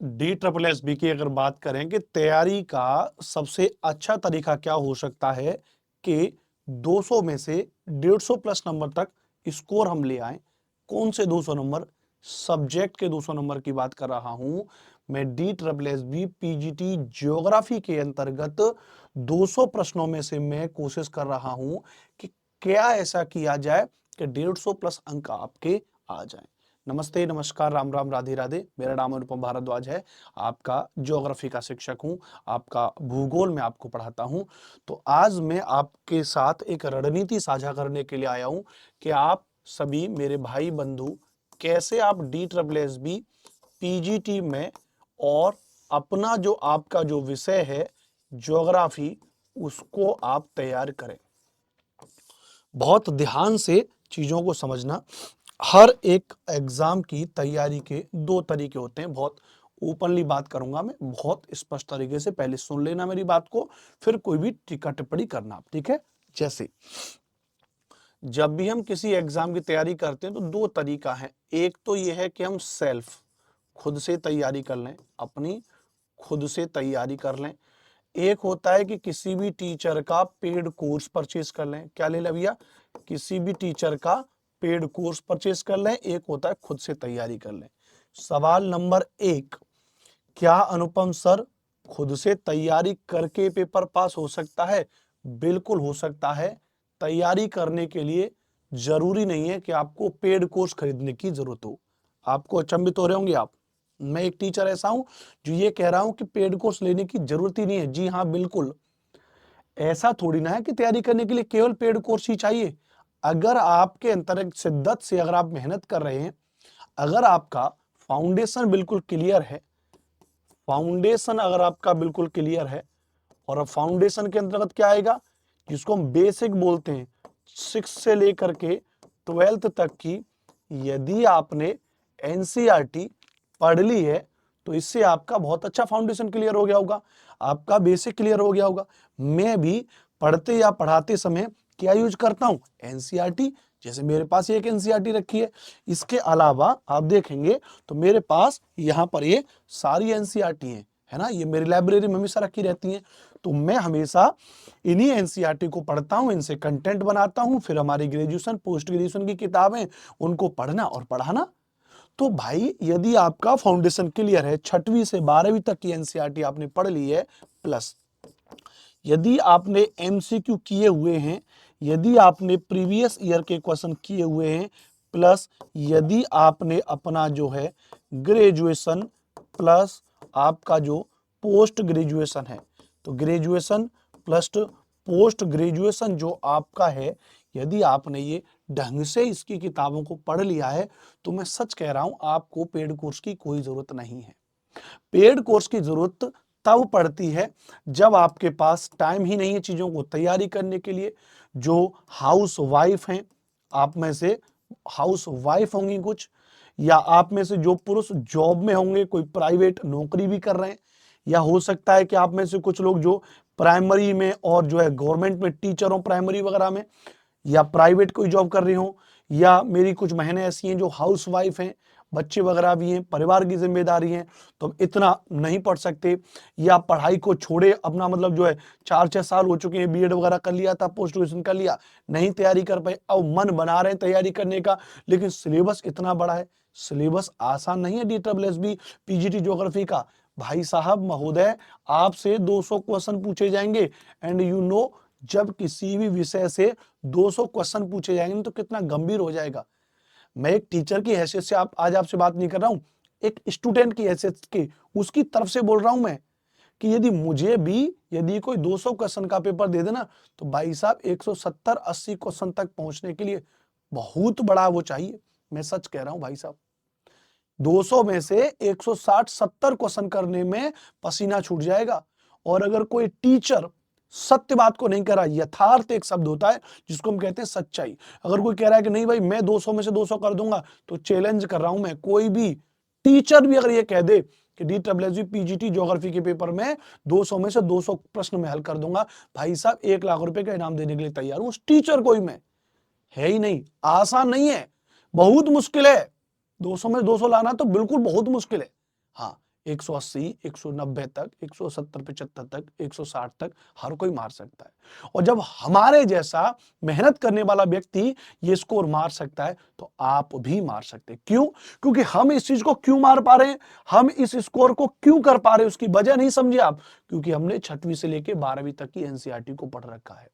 D triple S B की अगर बात करें कि तैयारी का सबसे अच्छा तरीका क्या हो सकता है कि 200 में से 150 प्लस नंबर तक स्कोर हम ले आए। कौन से 200 नंबर? सब्जेक्ट के 200 नंबर की बात कर रहा हूं मैं। D triple S B PGT geography के अंतर्गत 200 प्रश्नों में से मैं कोशिश कर रहा हूं कि क्या ऐसा किया जाए कि 150 प्लस अंक आपके आ जाएं। नमस्ते, नमस्कार, राम राम, राधे राधे। मेरा नाम अनुपम भारद्वाज है। आपका ज्योग्राफी का शिक्षक हूं। आपका भूगोल में आपको पढ़ाता हूं। तो आज मैं आपके साथ एक रणनीति साझा करने के लिए आया हूं कि आप सभी मेरे भाई बंधु कैसे आप D triple S B PGT में और अपना जो आपका जो विषय है ज्योग्राफी उसको आप तैयार करें। बहुत ध्यान से चीजों को समझना। हर एक एग्जाम की तैयारी के दो तरीके होते हैं। बहुत ओपनली बात करूंगा मैं, बहुत स्पष्ट तरीके से। पहले सुन लेना मेरी बात को, फिर कोई भी टीका टिप्पणी करना, ठीक है। जैसे जब भी हम किसी एग्जाम की तैयारी करते हैं तो दो तरीका है। एक तो यह है कि हम सेल्फ खुद से तैयारी कर लें, अपनी खुद से तैयारी कर लें। एक होता है कि किसी भी टीचर का पेड कोर्स परचेज कर लें। क्या ले लें भैया? किसी भी टीचर का पेड कोर्स परचेज कर लें। एक होता है खुद से तैयारी कर लें। सवाल नंबर 1, क्या अनुपम सर खुद से तैयारी करके पेपर पास हो सकता है? बिल्कुल हो सकता है। तैयारी करने के लिए जरूरी नहीं है कि आपको पेड कोर्स खरीदने की जरूरत हो। आपको अचंभित हो रहे होंगे आप। मैं एक टीचर ऐसा हूं जो ये कह रहा हूं कि पेड कोर्स लेने की जरूरत ही नहीं है। जी हाँ, बिल्कुल। ऐसा थोड़ी ना है कि तैयारी करने के लिए केवल पेड कोर्स ही चाहिए। अगर आपके अंतर्गत शिद्दत से अगर आप मेहनत कर रहे हैं, अगर आपका फाउंडेशन बिल्कुल क्लियर है, फाउंडेशन अगर आपका बिल्कुल क्लियर है, और अब फाउंडेशन के अंतर्गत क्या आएगा जिसको हम बेसिक बोलते हैं, 6 से लेकर के 12th तक की, यदि आपने एनसीईआरटी पढ़ ली है तो इससे आपका बहुत अच्छा फाउंडेशन क्लियर हो गया होगा, आपका बेसिक क्लियर हो गया होगा। मैं भी पढ़ते या पढ़ाते समय क्या यूज करता हूं? एनसीईआरटी। जैसे मेरे पास एक एनसीईआरटी रखी है। इसके अलावा आप देखेंगे तो मेरे पास यहां पर ये सारी एनसीईआरटी है ना, ये मेरी लाइब्रेरी में हमेशा रखी रहती हैं। तो मैं हमेशा इन्हीं एनसीईआरटी को पढ़ता हूं, इनसे कंटेंट बनाता हूं, फिर हमारी ग्रेजुएशन पोस्ट ग्रेजुएशन की किताबें उनको पढ़ना और पढ़ाना। तो भाई यदि आपका फाउंडेशन क्लियर है, 6वीं से 12वीं तक की एनसीईआरटी आपने पढ़ ली है, प्लस यदि आपने एमसीक्यू किए हुए हैं, यदि आपने प्रीवियस ईयर के क्वेश्चन किए हुए हैं, प्लस यदि आपने अपना जो है ग्रेजुएशन प्लस आपका जो पोस्ट ग्रेजुएशन है, तो ग्रेजुएशन प्लस पोस्ट ग्रेजुएशन जो आपका है, यदि आपने ये ढंग से इसकी किताबों को पढ़ लिया है, तो मैं सच कह रहा हूं आपको पेड कोर्स की कोई जरूरत नहीं है। पेड कोर्स की जरूरत तब पड़ती है जब आपके पास टाइम ही नहीं है चीजों को तैयारी करने के लिए। जो हाउस वाइफ हैं, आप में से हाउस वाइफ होंगी कुछ, या आप में से जो पुरुष जॉब में होंगे, कोई प्राइवेट नौकरी भी कर रहे हैं, या हो सकता है कि आप में से कुछ लोग जो प्राइमरी में और जो है गवर्नमेंट में टीचर हो, प्राइमरी वगैरह में, या प्राइवेट कोई जॉब कर रही हो, या मेरी कुछ बहनें ऐसी हैं जो हाउस वाइफ हैं, बच्चे वगैरह भी हैं, परिवार की जिम्मेदारी है, तो हम इतना नहीं पढ़ सकते, या पढ़ाई को छोड़े अपना मतलब जो है 4-6 साल हो चुके हैं, बीएड वगैरह कर लिया था, पोस्ट ग्रेजुएशन कर लिया, नहीं तैयारी कर पाए, अब मन बना रहे हैं तैयारी करने का, लेकिन सिलेबस इतना बड़ा है। सिलेबस आसान नहीं है D triple S B PGT geography का। भाई साहब महोदय, आपसे 200 क्वेश्चन पूछे जाएंगे, एंड यू नो, जब किसी भी विषय से 200 क्वेश्चन पूछे जाएंगे तो कितना गंभीर हो जाएगा। मैं एक टीचर की हैसियत से आज आपसे बात नहीं कर रहा हूं, एक स्टूडेंट की हैसियत की उसकी तरफ से बोल रहा हूं मैं, कि यदि मुझे भी यदि कोई 200 क्वेश्चन का पेपर दे देना, तो भाई साहब 170-80 क्वेश्चन तक पहुंचने के लिए बहुत बड़ा वो चाहिए। मैं सच कह रहा हूं भाई साहब, 200 में से 160-70 क्वेश्चन करने में पसीना छूट जाएगा। और अगर कोई टीचर सत्य बात को नहीं करा, यथार्थ एक शब्द होता है जिसको हम कहते हैं सच्चाई, अगर कोई कह रहा है कि नहीं भाई मैं 200 में से 200 कर दूंगा, तो चैलेंज कर रहा हूं मैं, कोई भी टीचर भी अगर ये कह दे कि D triple S B PGT geography के पेपर में 200 में से 200 प्रश्न में हल कर दूंगा, भाई साहब 1 लाख रुपए का इनाम देने के लिए तैयार हूं उस टीचर को ही मैं। है ही नहीं, आसान नहीं है, बहुत मुश्किल है। 200 में 200 लाना तो बिल्कुल बहुत मुश्किल है। हाँ, 180, 190 तक, 170, 75 तक, 160 तक हर कोई मार सकता है। और जब हमारे जैसा मेहनत करने वाला व्यक्ति ये स्कोर मार सकता है तो आप भी मार सकते हैं। क्यों? क्योंकि हम इस चीज को क्यों मार पा रहे हैं, हम इस स्कोर को क्यों कर पा रहे हैं, उसकी वजह नहीं समझे आप? क्योंकि हमने 6वीं से लेके 12वीं तक की एनसीईआरटी को पढ़ रखा है।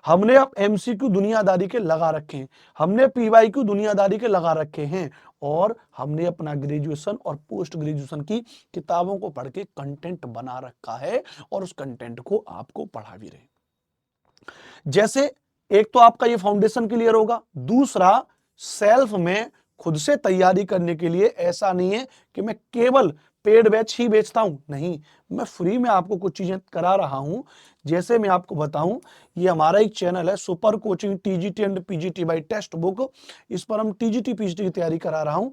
हमने अब एमसीक्यू दुनियादारी के लगा रखे हैं, हमने पीवाईक्यू दुनियादारी के लगा रखे हैं, और हमने अपना ग्रेजुएशन और पोस्ट ग्रेजुएशन की किताबों को पढ़ के कंटेंट बना रखा है, और उस कंटेंट को आपको पढ़ा भी रहे। जैसे एक तो आपका ये फाउंडेशन क्लियर होगा, दूसरा सेल्फ में खुद से तैयारी करने के लिए ऐसा नहीं है कि मैं केवल पेड बैच ही बेचता हूं, नहीं, मैं फ्री में आपको कुछ चीजें करा रहा हूं। जैसे मैं आपको बताऊं, ये हमारा एक चैनल है super coaching TGT and PGT by text book, इस पर हम टीजीटी पीजीटी की तैयारी करा रहा हूं।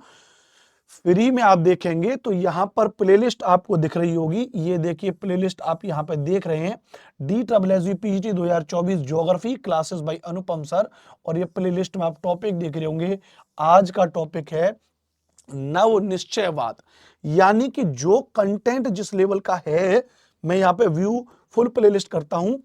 फ्री में आप देखेंगे तो यहां पर प्लेलिस्ट आपको दिख रही होगी, ये देखिए प्लेलिस्ट आप यहां पर देख रहे हैं, DSSB PGT 2024 geography classes bye अनुपम सर। और ये प्लेलिस्ट में आप टॉपिक देख रहे होंगे, आज का टॉपिक है नव निश्चयवाद, यानी कि जो कंटेंट जिस लेवल का है, मैं यहां पे व्यू फुल प्लेलिस्ट करता हूं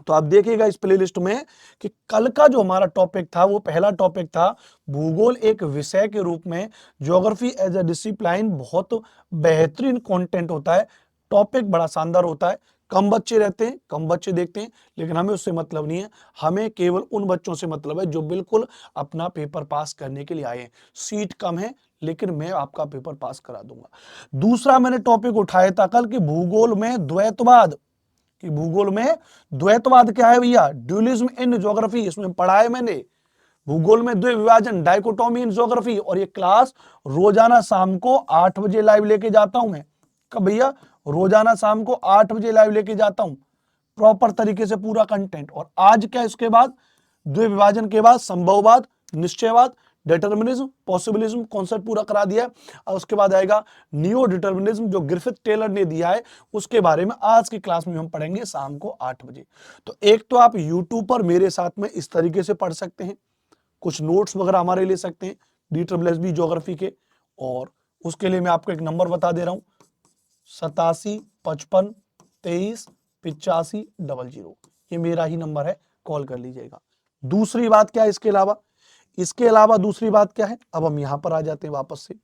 तो आप देखिएगा इस प्लेलिस्ट में कि कल का जो हमारा टॉपिक था वो पहला टॉपिक था भूगोल एक विषय के रूप में, ज्योग्राफी एज अ डिसिप्लिन। बहुत बेहतरीन कंटेंट होता है, टॉपिक बड़ा शानदार होता है, कम बच्चे रहते हैं, कम बच्चे देखते हैं, लेकिन हमें उससे मतलब नहीं है, हमें केवल उन बच्चों से मतलब है जो बिल्कुल अपना पेपर पास करने के लिए आए हैं। सीट कम है लेकिन मैं आपका पेपर पास करा दूंगा। दूसरा मैंने टॉपिक उठाया था कल कि भूगोल में द्वैतवाद, कि भूगोल में द्वैतवाद क्या है भैया, ड्यूलिज्म इन ज्योग्राफी, इसमें पढ़ा है मैंने। भूगोल में द्विविभाजन, डाइकोटोमी इन ज्योग्राफी, और ये क्लास रोजाना शाम को 8 बजे लाइव लेके जाता हूं मैं। कब भैया? रोजाना शाम को 8 बजे लाइव लेके जाता हूं, प्रॉपर तरीके से पूरा कंटेंट। और आज क्या, इसके बाद द्विविभाजन के बाद संभववाद, निश्चयवाद, डिटर्मिनिज्म, पॉसिबिलिज्म कॉन्सेप्ट पूरा करा दिया है। और उसके बाद आएगा नियो डिटर्मिनिज्म जो ग्रिफिथ टेलर ने दिया है, उसके बारे में आज की क्लास में हम पढ़ेंगे शाम को 8 बजे। तो एक तो आप यूट्यूब पर मेरे साथ में इस तरीके से पढ़ सकते हैं, कुछ नोट्स वगैरह हमारे ले सकते हैं DSSB ज्योग्राफी के, और उसके लिए मैं आपको एक नंबर बता दे रहा हूं, 8755238500, ये मेरा ही नंबर है, कॉल कर लीजिएगा। दूसरी बात क्या है इसके अलावा दूसरी बात क्या है, अब हम यहां पर आ जाते हैं वापस से।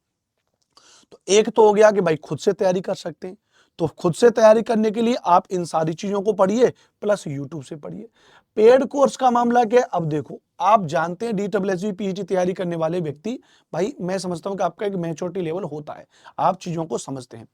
तो एक तो हो गया कि भाई खुद से तैयारी कर सकते हैं, तो खुद से तैयारी करने के लिए आप इन सारी चीजों को पढ़िए, प्लस यूट्यूब से पढ़िए। पेड कोर्स का मामला क्या है, अब देखो आप जानते हैं DSSB पीजी तैयारी करने वाले व्यक्ति, भाई मैं समझता हूं कि आपका एक मैच्योरिटी लेवल होता है, आप चीजों को समझते हैं।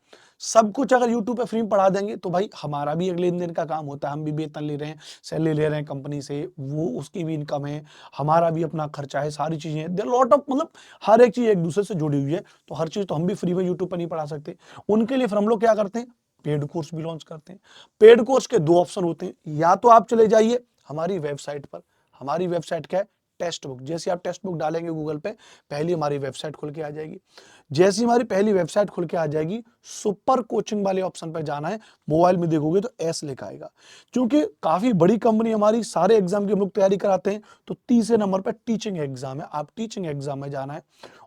सब कुछ अगर यूट्यूब पे फ्री में पढ़ा देंगे तो भाई हमारा भी एक लेन देन का काम होता है, हम भी वेतन ले रहे हैं, सैलरी ले रहे हैं कंपनी से, वो उसकी भी इनकम है, हमारा भी अपना खर्चा है, सारी चीजें हैं, लॉट ऑफ, मतलब हर एक चीज एक दूसरे से जुड़ी हुई है। तो हर चीज तो हम भी फ्री में यूट्यूब पर नहीं पढ़ा सकते, उनके लिए फिर हम लोग क्या करते हैं, पेड कोर्स भी लॉन्च करते हैं। पेड कोर्स के दो ऑप्शन होते हैं, या तो आप चले जाइए हमारी वेबसाइट पर, हमारी वेबसाइट क्या है, टेक्स्ट बुक। जैसे आप टेक्स्ट बुक डालेंगे गूगल पे, पहली हमारी वेबसाइट खुल के आ जाएगी। जैसी हमारी पहली वेबसाइट खुल के आ जाएगी, सुपर कोचिंग वाले ऑप्शन पर जाना है, मोबाइल में देखोगे तो एस लिखा आएगा। क्योंकि काफी बड़ी कंपनी हमारी, सारे एग्जाम की हम लोग तैयारी कराते हैं, तो तीसरे नंबर पर टीचिंग एग्जाम है, आप टीचिंग एग्जाम में जाना है।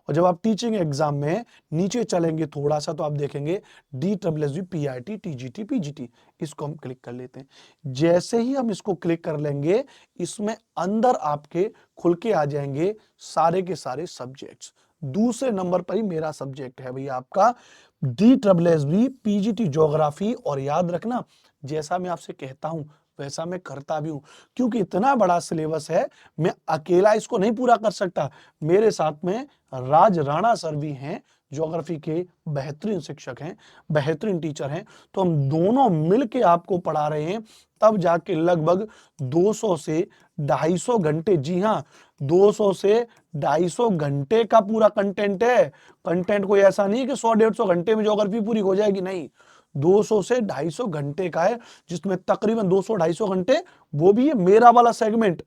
और जब आप टीचिंग एग्जाम में नीचे चलेंगे थोड़ा सा, तो आप देखेंगे DSSB PIT TGT PGT, इसको हम क्लिक कर लेते हैं। जैसे ही हम इसको क्लिक कर लेंगे, इसमें अंदर आपके खुल के आ जाएंगे सारे के सारे सब्जेक्ट्स। दूसरे नंबर पर ही मेरा सब्जेक्ट है भैया आपका DSSB PGT ज्योग्राफी। और याद रखना, जैसा मैं आपसे कहता हूं वैसा मैं करता भी हूं, क्योंकि इतना बड़ा सिलेबस है, मैं अकेला इसको नहीं पूरा कर सकता, मेरे साथ में राज राणा सर भी हैं, ज्योग्राफी के बेहतरीन शिक्षक हैं, बेहतरीन टीचर हैं। तो हम दोनों मिलके आपको पढ़ा रहे हैं, तब जाके लगभग 200 से 250 घंटे, जी हाँ 200 से 250 घंटे का पूरा कंटेंट है। कंटेंट कोई ऐसा नहीं है कि 100-150 घंटे में ज्योग्राफी पूरी हो जाएगी, नहीं, 200 से 250 घंटे का है, जिसमें तकरीबन 200-250 घंटे वो भी है मेरा वाला सेगमेंट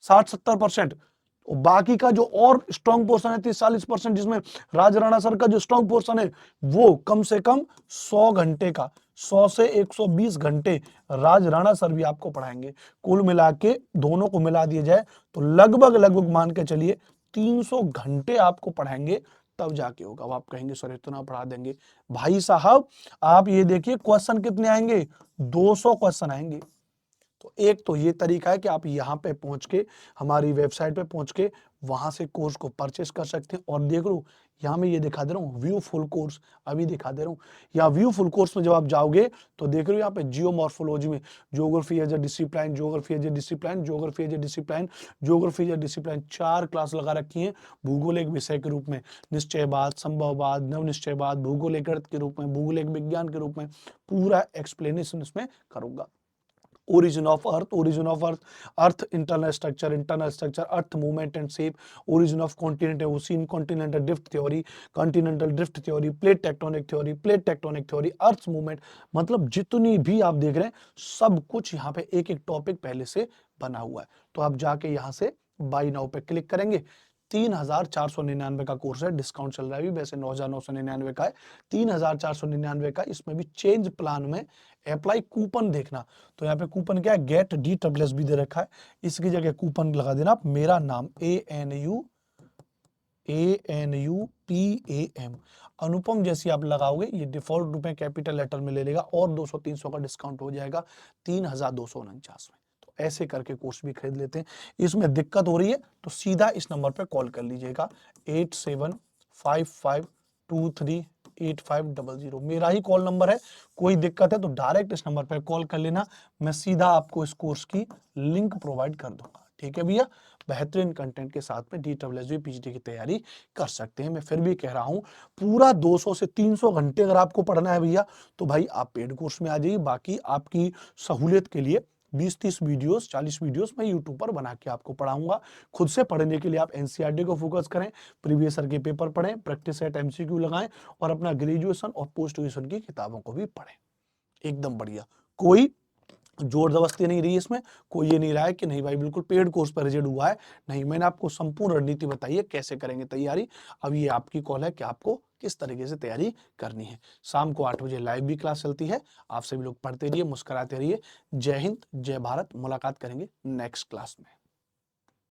60-70%, और बाकी का जो और स्ट्रॉन्ग पोर्शन है 30-40%, जिसमें राज राणा सर का जो स्ट्रॉन्ग पोर्शन है वो कम से कम 100 घंटे का, 100 से 120 घंटे राज राणा सर भी आपको पढ़ाएंगे। कुल मिला के दोनों को मिला दिया जाए तो लगभग मान के चलिए 300 घंटे आपको पढ़ाएंगे, तब जाके होगा। अब आप कहेंगे सर इतना पढ़ा देंगे, भाई साहब आप ये देखिए क्वेश्चन कितने आएंगे, 200 क्वेश्चन आएंगे। तो एक तो ये तरीका है कि आप यहाँ पे पहुंच के, हमारी वेबसाइट पे पहुंच के वहां से कोर्स को परचेस कर सकते हैं। और देख लो यहाँ मैं ये दिखा दे रहा हूँ व्यू फुल कोर्स, अभी दिखा दे रहा हूँ। यहाँ व्यू फुल कोर्स में जब आप जाओगे तो देख रहे हो यहाँ पे जियोमॉर्फोलॉजी में geography as a discipline, geography as a discipline, geography as a discipline, geography as a discipline, 4 class लगा रखी है भूगोल एक विषय के रूप में, निश्चयवाद, संभववाद, नवनिश्चयवाद, भूगोल एक गणित के रूप में, भूगोल एक विज्ञान के रूप में, पूरा एक्सप्लेनेशन इसमें करूंगा। origin of earth, earth internal structure, earth movement and shape, origin of continent and ocean, continental drift theory, plate tectonic theory, earth's movement, मतलब जितनी भी आप देख रहे हैं सब कुछ यहाँ पे एक एक टॉपिक पहले से बना हुआ है। तो आप जाके यहाँ से बाय नाउ पे क्लिक करेंगे। 3,499 का कोर्स है, डिस्काउंट चल रहा है, वैसे 9,999 का है, 3,499 का। इसमें भी चेंज प्लान में अप्लाई कूपन देखना, तो यहाँ पे कूपन क्या है, गेट DSS भी दे रखा है, इसकी जगह कूपन लगा देना आप मेरा नाम ANUPAM अनुपम, जैसी आप लगाओगे ये डिफॉल्ट रूप में कैपिटल लेटर में ले लेगा और 200-300 का डिस्काउंट हो जाएगा 3,249 में। तो ऐसे करके कोर्स भी खरीद लेते हैं। इसमें दिक्कत हो रही है तो सीधा इस नंबर पे कॉल कर लीजिएगा 8755238500, मेरा ही कॉल नंबर है। कोई दिक्कत है तो डायरेक्ट इस नंबर पे कॉल कर लेना, मैं सीधा आपको इस कोर्स की लिंक प्रोवाइड कर दूंगा। ठीक है भैया, बेहतरीन कंटेंट के साथ में DSS PhD की तैयारी कर सकते हैं। मैं फिर भी कह रहा हूं पूरा 200 से 300 घंटे अगर आपको पढ़ना है भैया तो भाई आप पेड कोर्स में आ जाइए। बाकी आपकी सहूलियत के लिए 20-30 वीडियोस, 40 वीडियोस मैं यूट्यूब पर बना के आपको पढ़ाऊंगा। खुद से पढ़ने के लिए आप NCERT को फोकस करें, प्रीवियस ईयर के पेपर पढ़ें, प्रैक्टिस सेट MCQ लगाएं और अपना ग्रेजुएशन और पोस्ट ग्रेजुएशन की किताबों को भी पढ़ें। एकदम बढ़िया, कोई जोर जबरदस्ती नहीं रही इसमें, कोई ये नहीं रहा है कि नहीं भाई बिल्कुल पेड कोर्स पर रिजेक्ट हुआ है, नहीं, मैंने आपको संपूर्ण रणनीति बताई है कैसे करेंगे तैयारी। अब ये आपकी कॉल है कि आपको किस तरीके से तैयारी करनी है। शाम को 8 बजे लाइव भी क्लास चलती है, आप सभी लोग पढ़ते रहिए, मुस्कुराते रहिए। जय हिंद, जय भारत, मुलाकात करेंगे नेक्स्ट क्लास में।